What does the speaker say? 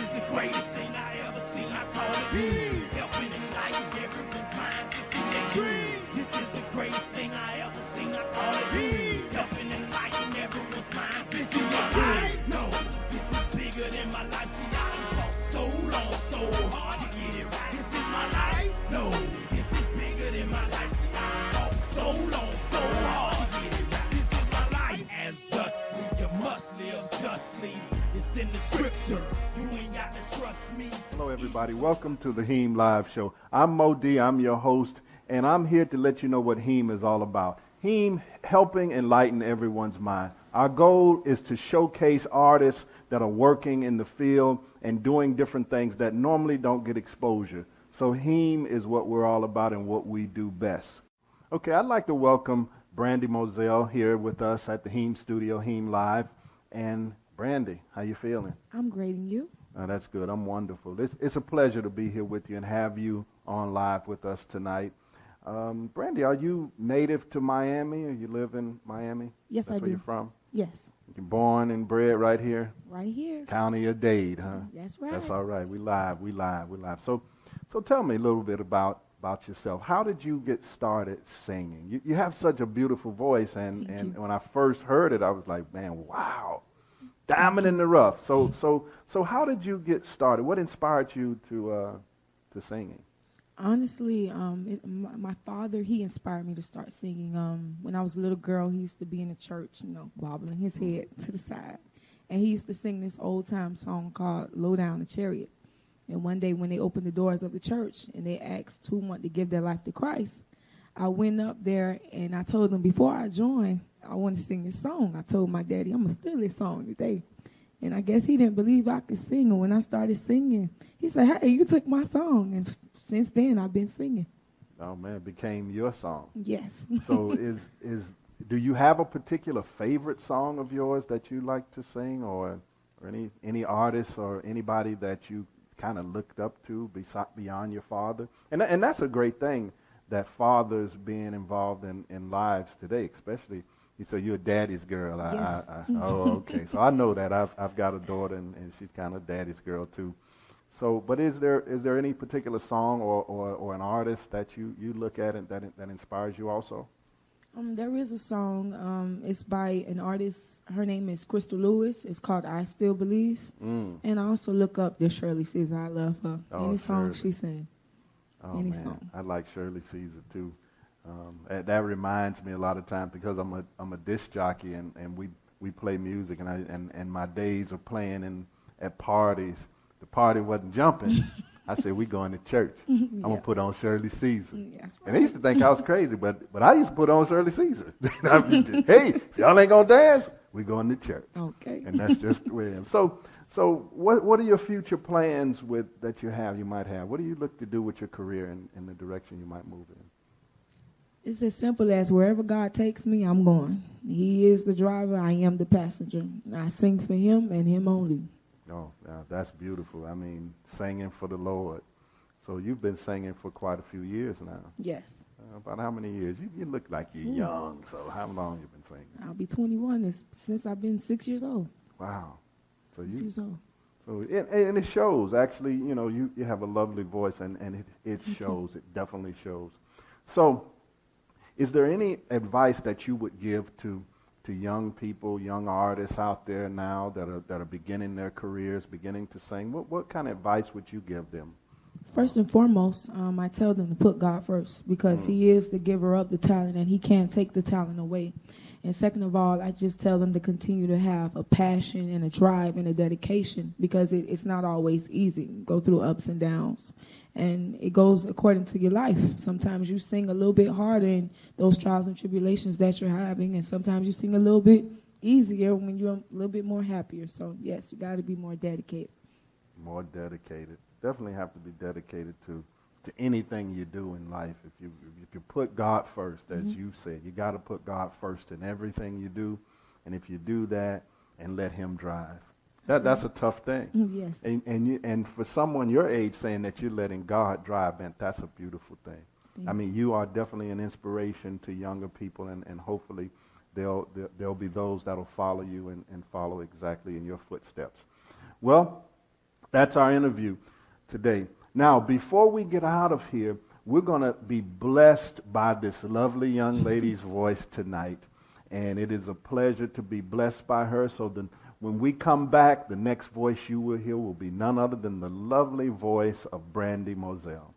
is the greatest thing I ever seen. I call it HEEM. Helping enlighten everyone's mind to see their dream. This is the greatest thing I ever seen. I call it HEEM. Helping enlighten everyone's mind. This is my life. No, this is bigger than my life. See, I fought so long, so hard to get it right. This is my life. No, this is bigger than my life. See, I fought so long, so hard to get it right. This is my life. And thusly, you must live justly. It's in the scripture. You ain't got to trust me. Hello, everybody. Welcome to the HEEM Live Show. I'm Mo D. I'm your host, and I'm here to let you know what HEEM is all about. HEEM, helping enlighten everyone's mind. Our goal is to showcase artists that are working in the field and doing different things that normally don't get exposure. So HEEM is what we're all about and what we do best. Okay, I'd like to welcome Brandy Mozell here with us at the HEEM studio, HEEM Live. And Brandy, how you feeling? I'm great, and you? Oh, that's good. I'm wonderful. It's a pleasure to be here with you and have you on live with us tonight. Brandy, are you native to Miami, or you live in Miami? Yes, That's I do. where you're from? Yes. You're born and bred right here? Right here. County of Dade, huh? That's right. That's all right. We live. So tell me a little bit about yourself. How did you get started singing? You have such a beautiful voice, and when I first heard it, I was like, man, wow. Diamond in the rough. So how did you get started? What inspired you to singing? Honestly, my father, he inspired me to start singing. When I was a little girl, he used to be in the church, bobbling his head to the side. And he used to sing this old-time song called Low Down the Chariot. And one day when they opened the doors of the church and they asked who wanted to give their life to Christ, I went up there and I told them before I joined, I want to sing this song. I told my daddy, I'm going to steal this song today. And I guess he didn't believe I could sing. And when I started singing, he said, hey, you took my song. And since then, I've been singing. Oh, man, it became your song. Yes. So do you have a particular favorite song of yours that you like to sing, or any artists or anybody that you kind of looked up to beyond your father? And that's a great thing, that fathers being involved in lives today, especially. So you're a daddy's girl. Yes. Oh, okay. So I know that. I've got a daughter, and she's kind of daddy's girl too. So, but is there any particular song or an artist that you look at and that inspires you also? There is a song. It's by an artist. Her name is Crystal Lewis. It's called I Still Believe. And I also look up this Shirley Caesar. I love her. Any song she sings. Oh, any man. Song. I like Shirley Caesar too. That reminds me a lot of times, because I'm a disc jockey and we play music, and my days of playing at parties. The party wasn't jumping. I said, we going to church. I'm going to put on Shirley Caesar. Right. And they used to think I was crazy, but I used to put on Shirley Caesar. Hey, if y'all ain't going to dance, we going to church. Okay. And that's just the way it is. So what are your future plans that you might have? What do you look to do with your career in the direction you might move in? It's as simple as wherever God takes me, I'm going. He is the driver. I am the passenger. I sing for him and him only. Oh, that's beautiful. I mean, singing for the Lord. So you've been singing for quite a few years now. Yes. About how many years? You look like you're young. So how long you been singing? I'll be 21 since I've been 6 years old. Wow. So 6 years old. So and it shows. Actually, you have a lovely voice, and it shows. It definitely shows. So, is there any advice that you would give to young people, young artists out there now that are beginning their careers, beginning to sing? What kind of advice would you give them? First and foremost, I tell them to put God first, because he is the giver of the talent, and he can't take the talent away. And second of all, I just tell them to continue to have a passion and a drive and a dedication, because it's not always easy. You go through ups and downs. And it goes according to your life. Sometimes you sing a little bit harder in those trials and tribulations that you're having, and sometimes you sing a little bit easier when you're a little bit more happier. So, yes, you got to be more dedicated. More dedicated. Definitely have to be dedicated to anything you do in life. If you put God first, as you said, you got to put God first in everything you do. And if you do that and let him drive. That's a tough thing. Yes. And for someone your age saying that you're letting God drive, man, that's a beautiful thing. I mean, you are definitely an inspiration to younger people, and hopefully there'll be those that'll follow you and follow exactly in your footsteps. Well, That's our interview today. Now, before we get out of here, we're going to be blessed by this lovely young lady's voice tonight. And it is a pleasure to be blessed by her. So when we come back, the next voice you will hear will be none other than the lovely voice of Brandy Mozell.